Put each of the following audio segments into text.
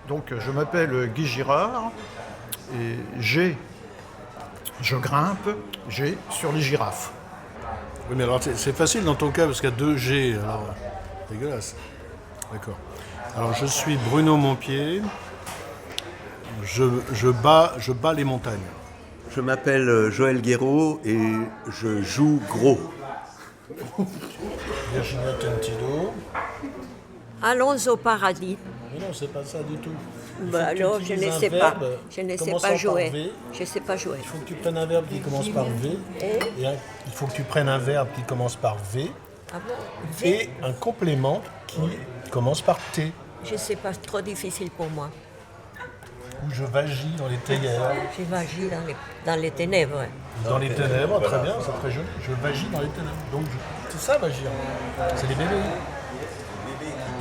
Donc je m'appelle Guy Girard et je grimpe, sur les girafes. Oui, mais alors c'est facile dans ton cas parce qu'il y a deux G, alors dégueulasse. D'accord. Alors je suis Bruno Montpied, je bats les montagnes. Je m'appelle Joël Guéraud et je joue gros. Virginia Tentido. Allons au paradis. Mais non, c'est pas ça du tout. Alors, je ne sais pas. Je ne sais pas jouer. Je ne sais pas jouer. Il faut que tu prennes un verbe qui commence par V. Il faut que tu prennes un verbe qui commence par V. Ah bon? Et un complément qui commence par T. Je ne sais pas, c'est trop difficile pour moi. Où je vagis dans les théières. Je vagis dans les ténèbres. Dans les ténèbres, très bien, c'est très joli. Je vagis dans les ténèbres. Donc, c'est ça, vagir. C'est les bébés.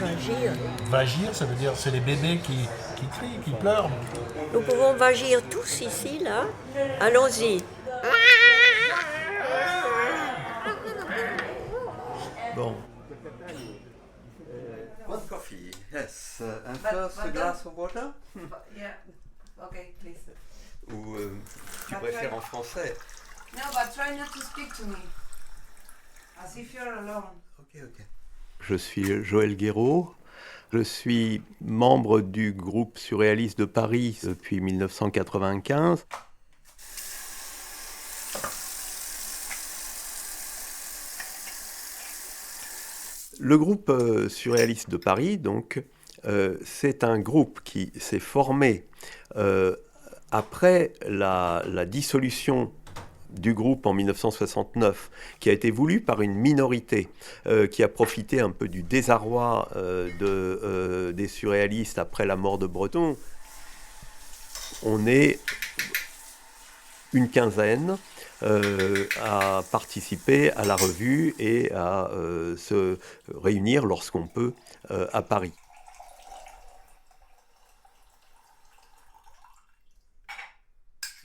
Vagir. Vagir, ça veut dire c'est les bébés qui crient, qui pleurent. Nous pouvons vagir tous ici, là. Allons-y. Bon. Hot coffee, yes. And first a glass of water? Yeah. Okay, please. Ou tu préfères en français? No, but try not to speak to me. As if you're alone. Ok. Je suis Joël Guéraud. Je suis membre du groupe surréaliste de Paris depuis 1995. Le groupe surréaliste de Paris, donc, c'est un groupe qui s'est formé après la dissolution du groupe en 1969, qui a été voulu par une minorité qui a profité un peu du désarroi des surréalistes après la mort de Breton. On est une quinzaine à participer à la revue et à se réunir lorsqu'on peut à Paris.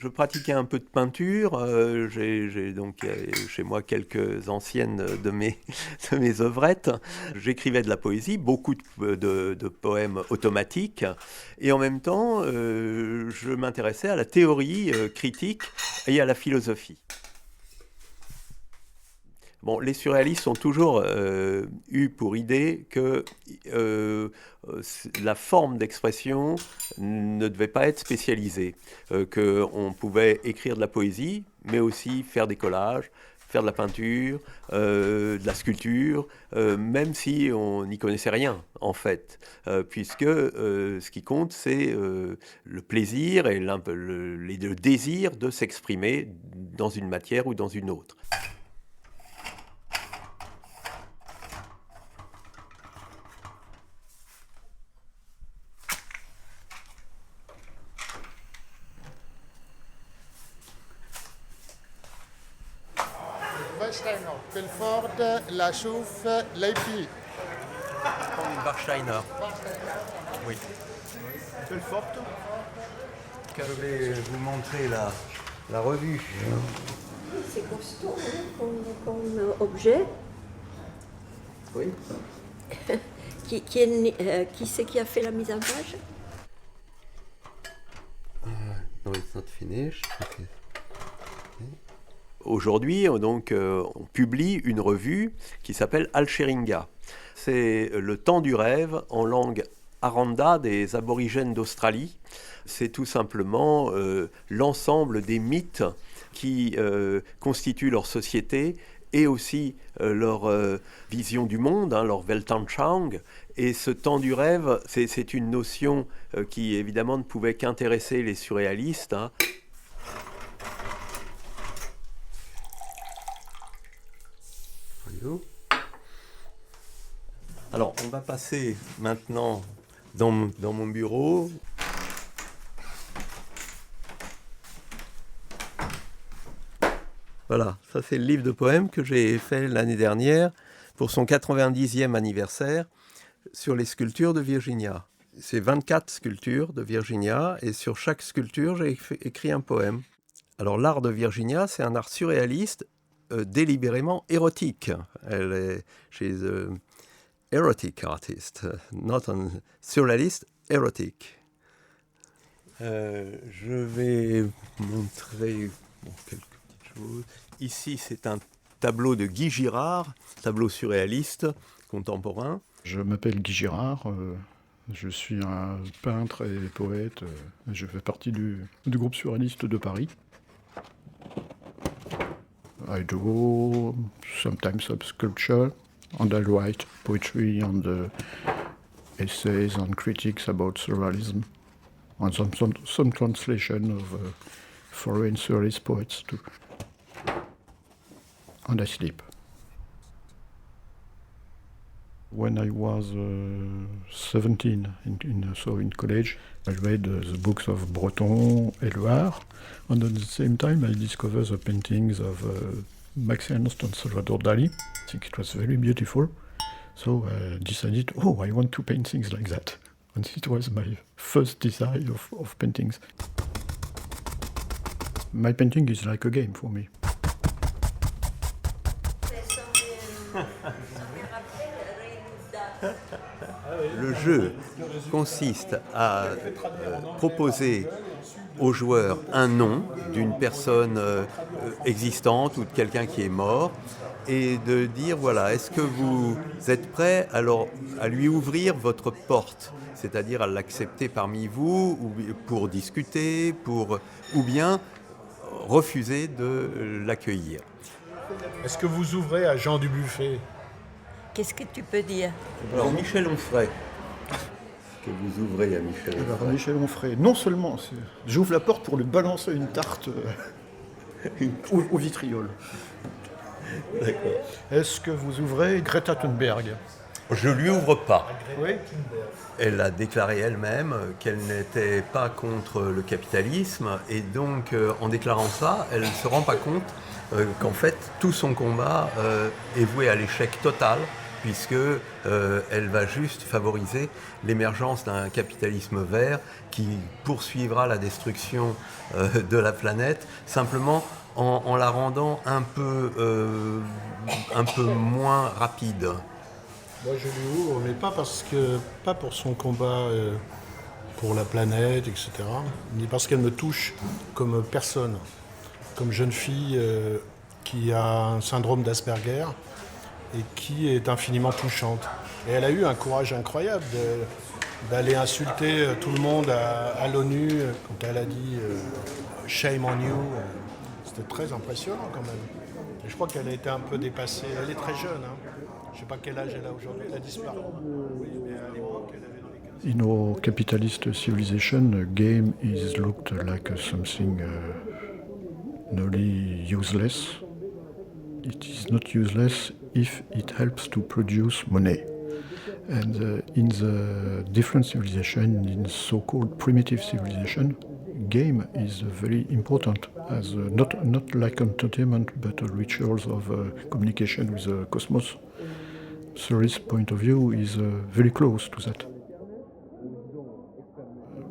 Je pratiquais un peu de peinture, j'ai donc chez moi quelques anciennes de mes œuvrettes. J'écrivais de la poésie, beaucoup de poèmes automatiques, et en même temps, je m'intéressais à la théorie critique et à la philosophie. Bon, les surréalistes ont toujours eu pour idée que la forme d'expression ne devait pas être spécialisée, qu'on pouvait écrire de la poésie, mais aussi faire des collages, faire de la peinture, de la sculpture, même si on n'y connaissait rien, en fait, puisque ce qui compte, c'est le plaisir et le désir de s'exprimer dans une matière ou dans une autre. Weinsteiner, Belfort, La Chouffe, Leipi. Warsteiner. Oui. Belfort. Je vais vous montrer la revue. C'est costaud, hein, comme objet. Oui. Qui c'est qui a fait la mise en page? No, it's not finished. Okay. Aujourd'hui, donc, on publie une revue qui s'appelle Alcheringa. C'est le temps du rêve en langue aranda des aborigènes d'Australie. C'est tout simplement l'ensemble des mythes qui constituent leur société et aussi leur vision du monde, leur Weltanschauung. Et ce temps du rêve, c'est une notion qui évidemment ne pouvait qu'intéresser les surréalistes. Alors, on va passer maintenant dans mon bureau. Voilà, ça c'est le livre de poèmes que j'ai fait l'année dernière pour son 90e anniversaire sur les sculptures de Virginia. C'est 24 sculptures de Virginia et sur chaque sculpture, j'ai écrit un poème. Alors, l'art de Virginia, c'est un art surréaliste délibérément érotique. erotic artist, not a surrealist, erotic. Je vais montrer quelques petites choses. Ici, c'est un tableau de Guy Girard, tableau surréaliste contemporain. Je m'appelle Guy Girard, je suis un peintre et poète, je fais partie du groupe surréaliste de Paris. I draw sometimes some sculpture, and I write poetry and essays and critiques about surrealism, and some translation of foreign surrealist poets too. And I sleep. When I was 17, in college, I read the books of Breton, Éluard, and at the same time I discovered the paintings of Max Ernst and Salvador Dali. I think it was very beautiful, so I decided, I want to paint things like that. And it was my first desire of paintings. My painting is like a game for me. Le jeu consiste à proposer aux joueurs un nom d'une personne existante ou de quelqu'un qui est mort et de dire, voilà, est-ce que vous êtes prêt alors à lui ouvrir votre porte, c'est-à-dire à l'accepter parmi vous ou pour discuter, ou bien refuser de l'accueillir. Est-ce que vous ouvrez à Jean Dubuffet? Qu'est-ce que tu peux dire? Alors Michel Onfray, est-ce que vous ouvrez à Michel Onfray? Alors Michel Onfray, non seulement j'ouvre la porte pour lui balancer une tarte au vitriol. D'accord. Est-ce que vous ouvrez Greta Thunberg? Je lui ouvre pas. Oui. Elle a déclaré elle-même qu'elle n'était pas contre le capitalisme et donc en déclarant ça, elle ne se rend pas compte qu'en fait tout son combat est voué à l'échec total puisque elle va juste favoriser l'émergence d'un capitalisme vert qui poursuivra la destruction de la planète simplement en la rendant un peu moins rapide. Moi je lui ouvre, mais pas pour son combat pour la planète, etc. Mais parce qu'elle me touche comme personne, comme jeune fille qui a un syndrome d'Asperger et qui est infiniment touchante. Et elle a eu un courage incroyable d'aller insulter tout le monde à l'ONU quand elle a dit « Shame on you ». C'était très impressionnant quand même. Et je crois qu'elle a été un peu dépassée. Elle est très jeune, hein. Je ne sais pas quel âge elle a aujourd'hui, elle a disparu. Oui, mais à l'époque, elle avait dans les... In our capitalist civilization, a game is looked like something nearly useless. It is not useless if it helps to produce money. And in the different civilization, in so-called primitive civilization, game is very important as not like entertainment, but rituals of communication with the cosmos. Surrealist point of view is very close to that.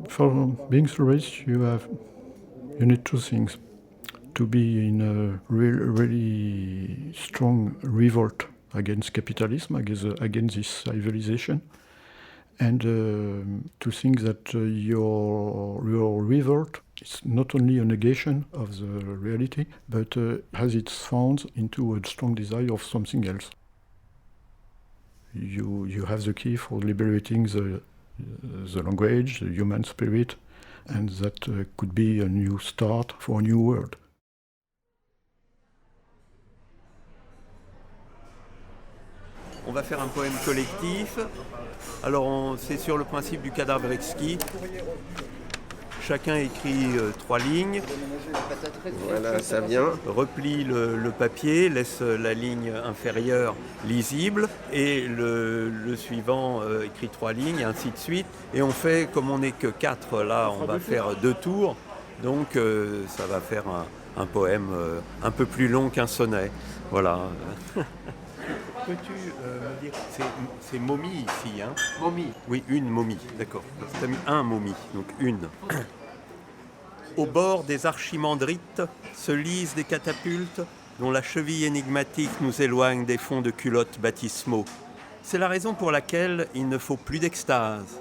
For being surrealist, you need two things: to be in a really strong revolt against capitalism, against this civilization, and to think that your revolt is not only a negation of the reality, but has its found into a strong desire of something else. You have the key for liberating the language, the human spirit, and that could be a new start for a new world. On va faire un poème collectif. Alors c'est sur le principe du cadavre exquis. Chacun écrit 3 lignes. Voilà, ça vient. Replie le papier, laisse la ligne inférieure lisible et le suivant écrit 3 lignes et ainsi de suite. Et on fait, comme on n'est que 4 là, on va faire 2 tours. Donc ça va faire un poème un peu plus long qu'un sonnet. Voilà. Peux-tu me dire, c'est momie ici, hein? Momie. Oui, une momie, d'accord. Tu as mis un momie, donc une. Au bord des archimandrites se lisent des catapultes dont la cheville énigmatique nous éloigne des fonds de culottes baptismaux. C'est la raison pour laquelle il ne faut plus d'extase.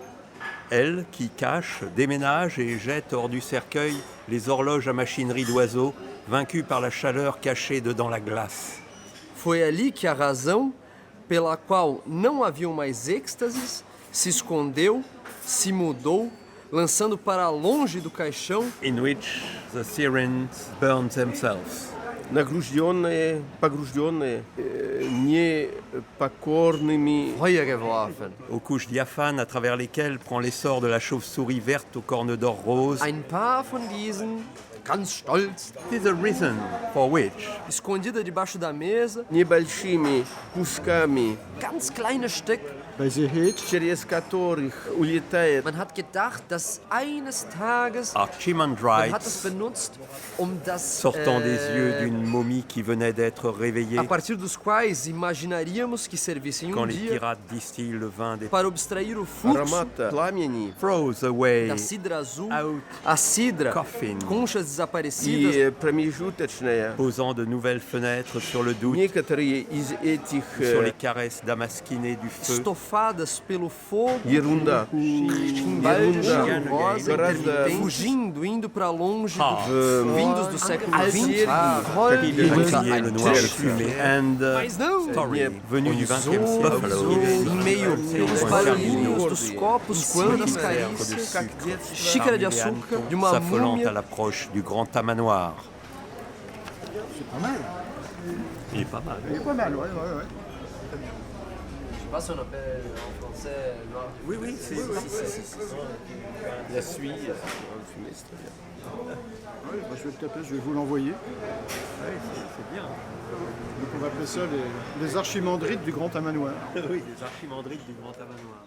Elle, qui cache, déménage et jette hors du cercueil les horloges à machinerie d'oiseaux, vaincus par la chaleur cachée dedans la glace. Foi ali que a razão, pela qual não haviam mais êxtases, se escondeu, se mudou, lançando para longe do caixão. In which the sirens burn themselves. Nagružděné, pagružděné, nie pakornými. Feuergeworfen. Aux couches diaphanes à travers lesquelles prend l'essor de la chauve-souris verte aux cornes d'or rose. Ein paar von diesen, ganz stolz, It is a reason for which escondida debaixo da mesa, Небольшими кусками, ganz kleine Stück. через которых улетает. Man hat gedacht, dass eines Tages, man Archimandrites, hat es benutzt, um das, sortant des yeux d'une momie qui venait d'être réveillée, a partir dos quais imaginaríamos que servissem quand les dia pirates distillent le vin des para obstruir o fluxo Аромат пламени throws away da cidra azul, out a cidra, coffin, conchas desaparecidas, и промежуточная. posant de nouvelles fenêtres sur le doute, Некоторые из этих sur les caresses damasquinées du feu, estofadas pelo fogo, ерунда. baldes Ерунда. rosa, Гораздо fugindo, indo para longe, Ah. vindos do século XX, Bouclier, le noir fumé, and mas não, Story, venu du XXe siècle, em meio aos barulhinhos dos copos, quando as carícias, xícara de açúcar de uma s'affolant à múmia. l'approche du grand tamanoir. Il est pas mal. Il est pas mal, ouais. Je sais pas si on appelle en français noir du Oui, c'est La suie, fumée, c'est très bien. Ouais, bah, je vais le taper, je vais vous l'envoyer. c'est bien. Donc on va appeler ça les archimandrites du Grand Tamanoir. Oui, les archimandrites du grand tamanoir.